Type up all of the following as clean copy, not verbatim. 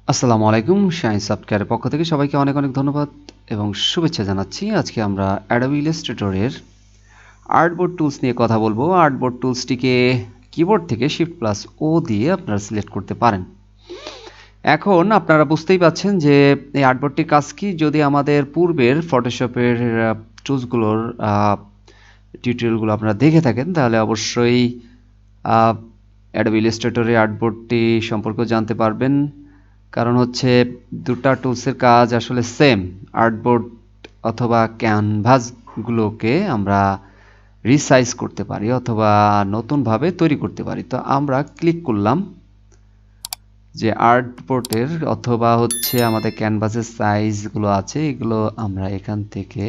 আসসালামু আলাইকুম, শাইন সফটওয়্যারের পক্ষ থেকে সবাইকে অনেক অনেক ধন্যবাদ এবং শুভেচ্ছা জানাচ্ছি। আজকে আমরা অ্যাডোবি ইলাস্ট্রেটরের আর্টবোর্ড টুলস নিয়ে কথা বলবো। আর্টবোর্ড টুলসটিকে কিবোর্ড থেকে শিফট প্লাস ও দিয়ে আপনারা সিলেক্ট করতে পারেন। এখন আপনারা বুঝতেই পাচ্ছেন যে এই আর্টবোর্ডটির কাজ কি। যদি আমাদের পূর্বের ফটোশপের টুলসগুলোর টিউটোরিয়ালগুলো আপনারা দেখে থাকেন তাহলে অবশ্যই অ্যাডোবি ইলাস্ট্রেটরের আর্টবোর্ডটি সম্পর্কেও জানতে পারবেন। কারণ হচ্ছে দুটা টুলসের কাজ আসলে সেম। আর্টবোর্ড অথবা ক্যানভাসগুলোকে আমরা রিসাইজ করতে পারি অথবা নতুনভাবে তৈরি করতে পারি। তো আমরা ক্লিক করলাম যে আর্টবোর্ডের অথবা হচ্ছে আমাদের ক্যানভাসের সাইজগুলো আছে, এগুলো আমরা এখান থেকে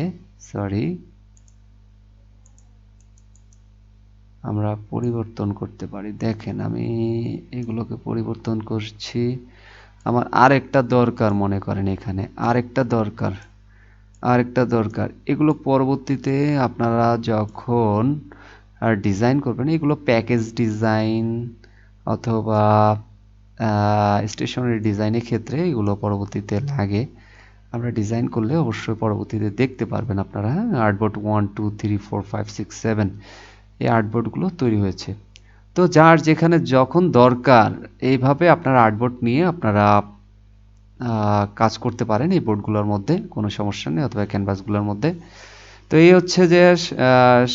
আমরা পরিবর্তন করতে পারি। দেখেন আমি এগুলোকে পরিবর্তন করছি। আমার আরেকটা দরকার, মনে করেন এখানে আরেকটা দরকার। এগুলো পরবর্তীতে আপনারা যখন ডিজাইন করবেন, এগুলো প্যাকেজ ডিজাইন অথবা স্টেশনারি ডিজাইনের ক্ষেত্রে এগুলো পরবর্তীতে লাগে। আমরা ডিজাইন করলে অবশ্যই পরবর্তীতে দেখতে পারবেন আপনারা। হ্যাঁ, আর্টবোর্ড 1 2 3 4 5 6 7 এই আর্টবোর্ডগুলো তৈরি হয়েছে। তো যার যেখানে যখন দরকার এইভাবে আপনারা আর্টবোর্ড নিয়ে আপনারা কাজ করতে পারেন এই বোর্ডগুলোর মধ্যে, কোনো সমস্যা নেই, অথবা ক্যানভাসগুলোর মধ্যে। তো এই হচ্ছে যে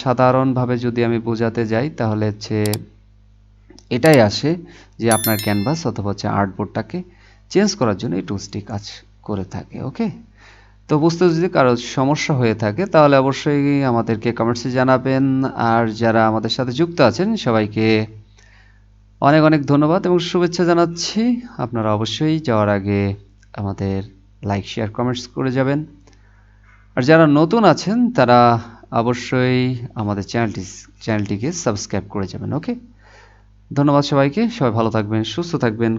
সাধারণভাবে যদি আমি বোঝাতে যাই তাহলে হচ্ছে এটাই আসে যে আপনার ক্যানভাস অথবা হচ্ছে আর্টবোর্ডটাকে চেঞ্জ করার জন্য এই টুলসটি কাজ করে থাকে। ওকে, তো বুঝতে যদি কারো সমস্যা হয়ে থাকে তাহলে অবশ্যই আমাদেরকে কমেন্টসে জানাবেন। আর যারা আমাদের সাথে যুক্ত আছেন সবাইকে অনেক অনেক ধন্যবাদ এবং শুভেচ্ছা জানাচ্ছি। আপনারা অবশ্যই যাওয়ার আগে আমাদের লাইক শেয়ার কমেন্টস করে যাবেন। আর যারা নতুন আছেন তারা অবশ্যই আমাদের চ্যানেলটিকে সাবস্ক্রাইব করে যাবেন। ওকে, ধন্যবাদ সবাইকে। সবাই ভালো থাকবেন, সুস্থ থাকবেন।